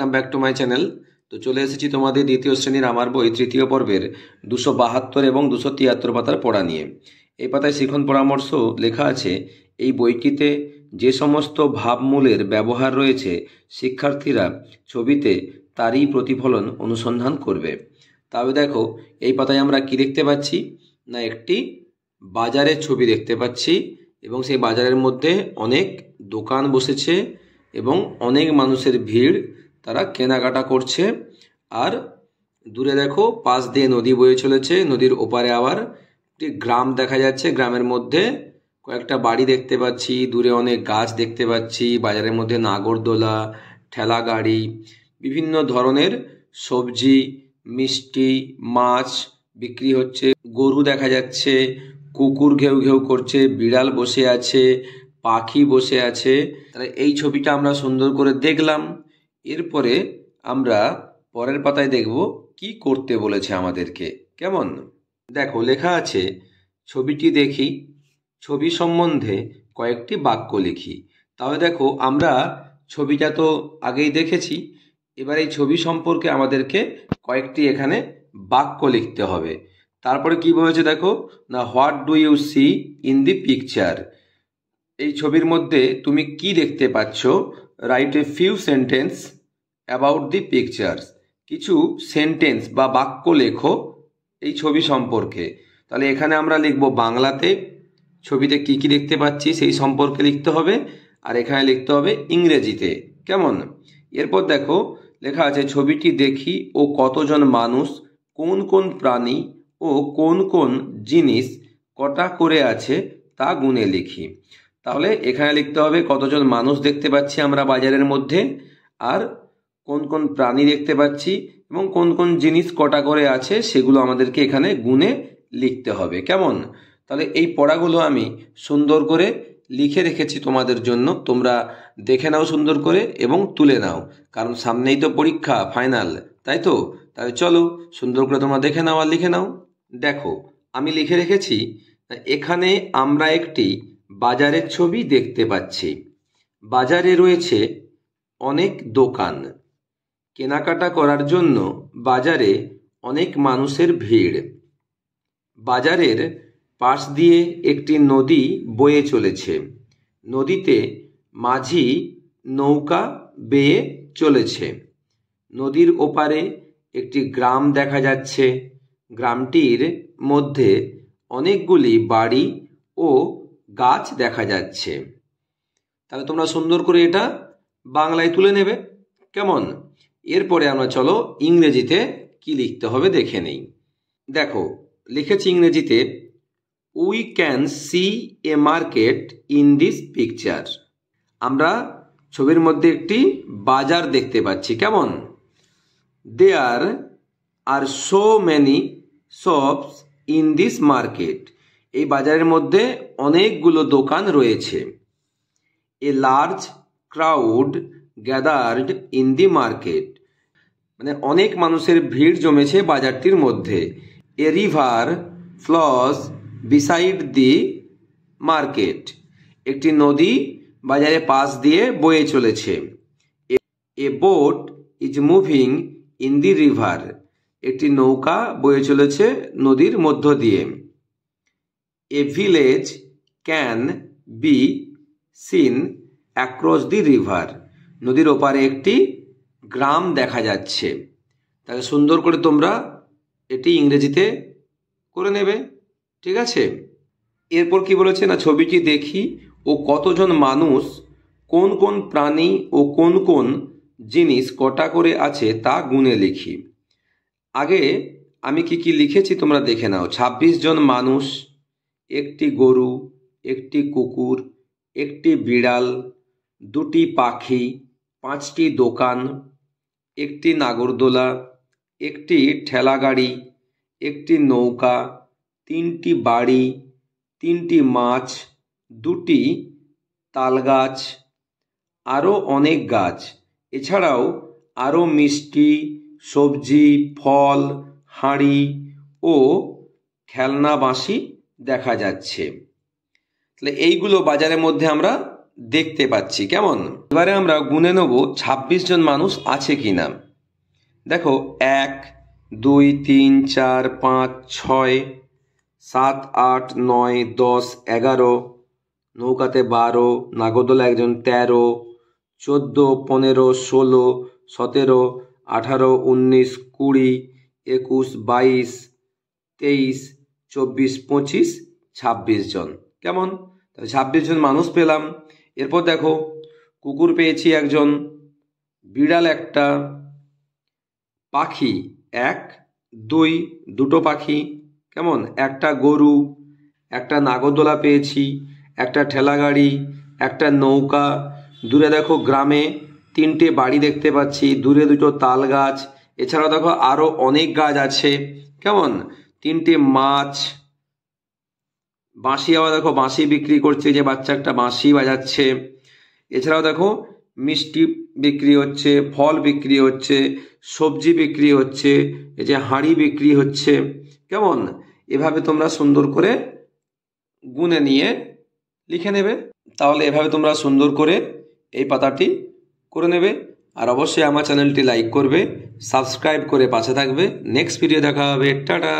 Welcome back to my channel. তো চলে এসেছি তোমাদের দ্বিতীয় শ্রেণীর আমার বই তৃতীয় পর্বের 272 এবং 273 পাতার পড়া নিয়ে। এই পাতায় শিখন পরামর্শ লেখা আছে। এই বইটিতে যে সমস্ত ভাবমূলের ব্যবহার রয়েছে শিক্ষার্থীরা ছবিতে তারই প্রতিফলন অনুসন্ধান করবে। তবে দেখো, এই পাতায় আমরা কি দেখতে পাচ্ছি না, একটি বাজারের ছবি দেখতে পাচ্ছি এবং সেই বাজারের মধ্যে অনেক দোকান বসেছে এবং অনেক মানুষের ভিড়, তারা কেনাকাটা করছে। আর দূরে দেখো, পাশ দিয়ে নদী বয়ে চলেছে, নদীর ওপারে আবার একটি গ্রাম দেখা যাচ্ছে। গ্রামের মধ্যে কয়েকটা বাড়ি দেখতে পাচ্ছি, দূরে অনেক গাছ দেখতে পাচ্ছি। বাজারের মধ্যে নাগরদোলা, ঠেলা গাড়ি, বিভিন্ন ধরনের সবজি, মিষ্টি, মাছ বিক্রি হচ্ছে। গরু দেখা যাচ্ছে, কুকুর ঘেউ ঘেউ করছে, বিড়াল বসে আছে, পাখি বসে আছে। তাহলে এই ছবিটা আমরা সুন্দর করে দেখলাম। এরপরে আমরা পরের পাতায় দেখব কি করতে বলেছে আমাদেরকে। কেমন? দেখো, লেখা আছে ছবিটি দেখি, ছবি সম্বন্ধে কয়েকটি বাক্য লিখি। তাহলে দেখো, আমরা ছবিটা তো আগেই দেখেছি, এবার এই ছবি সম্পর্কে আমাদেরকে কয়েকটি এখানে বাক্য লিখতে হবে। তারপরে কি বলেছে দেখো না, what do you see in the picture. এই ছবির মধ্যে তুমি কি দেখতে পাচ্ছ? Right a few sentence about the pictures. কিছু সেন্টেন্স বা বাক্য লেখো এই ছবি সম্পর্কে। তাহলে এখানে আমরা লিখব বাংলাতে, ছবিতে কি কি দেখতে পাচ্ছি সেই সম্পর্কে লিখতে হবে, আর এখানে লিখতে হবে ইংরেজিতে। কেমন? এরপর দেখো, লেখা আছে ছবিটি দেখি ও কতজন মানুষ, কোন কোন প্রাণী ও কোন কোন জিনিস কটা করে আছে তা গুণে লিখি। তাহলে এখানে লিখতে হবে কতজন মানুষ দেখতে পাচ্ছি আমরা বাজারের মধ্যে, আর কোন কোন প্রাণী দেখতে পাচ্ছি এবং কোন কোন জিনিস কটা করে আছে সেগুলো আমাদেরকে এখানে গুণে লিখতে হবে। কেমন? তাহলে এই পড়াগুলো আমি সুন্দর করে লিখে রেখেছি তোমাদের জন্য, তোমরা দেখে নাও সুন্দর করে এবং তুলে নাও, কারণ সামনেই তো পরীক্ষা ফাইনাল, তাই তো? তাহলে চলো সুন্দর করে তোমরা দেখে নাও আর লিখে নাও। দেখো, আমি লিখে রেখেছি, এখানে আমরা একটি বাজারের ছবি দেখতে পাচ্ছি। বাজারে রয়েছে অনেক দোকান। কেনাকাটা করার জন্য বাজারে অনেক মানুষের ভিড়। বাজারের পাশ দিয়ে একটি নদী বয়ে চলেছে। নদীতে মাঝি নৌকা বেয়ে চলেছে। নদীর ওপারে একটি গ্রাম দেখা যাচ্ছে। গ্রামটির মধ্যে অনেকগুলি বাড়ি ও গাছ দেখা যাচ্ছে। তাহলে তোমরা সুন্দর করে এটা বাংলায় তুলে নেবে। কেমন? এরপরে আমরা চলো ইংরেজিতে কি লিখতে হবে দেখে নেই। দেখো, লিখেছি ইংরেজিতে, we can see a market in this picture. আমরা ছবির মধ্যে একটি বাজার দেখতে পাচ্ছি। কেমন? There are so many shops in this market. এই বাজারের মধ্যে অনেকগুলো দোকান রয়েছে। A large crowd gathered in the market. মানে অনেক মানুষের ভিড় জমেছে বাজারটির মধ্যে। A river flows beside the market. একটি নদী বাজারের পাশ দিয়ে বয়ে চলেছে। A boat is moving in the river. একটি নৌকা বয়ে চলেছে নদীর মধ্য দিয়ে। A village can be seen across the river. নদীর ওপারে একটি গ্রাম দেখা যাচ্ছে। তাহলে সুন্দর করে তোমরা এটি ইংরেজিতে করে নেবে। ঠিক আছে? এরপর কি বলেছে না, ছবিটি দেখি ও কতজন মানুষ, কোন কোন প্রাণী ও কোন কোন জিনিস কটা করে আছে তা গুণে লিখি। আগে আমি কি কি লিখেছি তোমরা দেখে নাও। 26 জন মানুষ, একটি গরু, একটি কুকুর, একটি বিড়াল, দুটি পাখি, 5টি দোকান, একটি নাগরদোলা, একটি ঠেলা গাড়ি, একটি নৌকা, 3টি বাড়ি, 3টি মাছ, 2টি তাল গাছ, আরও অনেক গাছ। এছাড়াও আরও মিষ্টি, সবজি, ফল, হাঁড়ি ও খেলনা বাঁশি দেখা যাচ্ছে। তাহলে এইগুলো বাজারের মধ্যে আমরা দেখতে পাচ্ছি। কেমন? এবারে আমরা গুনে নেব 26 জন মানুষ আছে কিনা। দেখো 1 2 3 4 5 6 7 8 9 10 11, নৌকাতে 12, নাগরদোলা একজন 13, 14 15 16 17 18 19 20 21 22 23 24 25 26 জন। কেমন? 26 জন মানুষ পেলাম। এরপর দেখো কুকুর পেয়েছি একজন, বিড়াল একটা, পাখি 1 2 দুটো পাখি, কেমন, একটা গরু, একটা নাগরদোলা পেয়েছি, একটা ঠেলাগাড়ি, একটা নৌকা, দূরে দেখো গ্রামে 3টে বাড়ি দেখতে পাচ্ছি, দূরে 2টো তাল গাছ, এছাড়াও দেখো আরো অনেক গাছ আছে। কেমন? 3টে মাছ, বাঁশি, আবার দেখো বাঁশি বিক্রি করছে, যে বাচ্চা একটা বাঁশি বাজাচ্ছে। এছাড়াও দেখো মিষ্টি বিক্রি হচ্ছে, ফল বিক্রি হচ্ছে, সবজি বিক্রি হচ্ছে, এই যে হাঁড়ি বিক্রি হচ্ছে। কেমন? এভাবে তোমরা সুন্দর করে গুনে নিয়ে লিখে নেবে। তাহলে এভাবে তোমরা সুন্দর করে এই পাতাটি করে নেবে। আর অবশ্যই আমার চ্যানেলটি লাইক করবে, সাবস্ক্রাইব করে পাশে থাকবে। নেক্সট ভিডিও দেখা হবে। টাটা।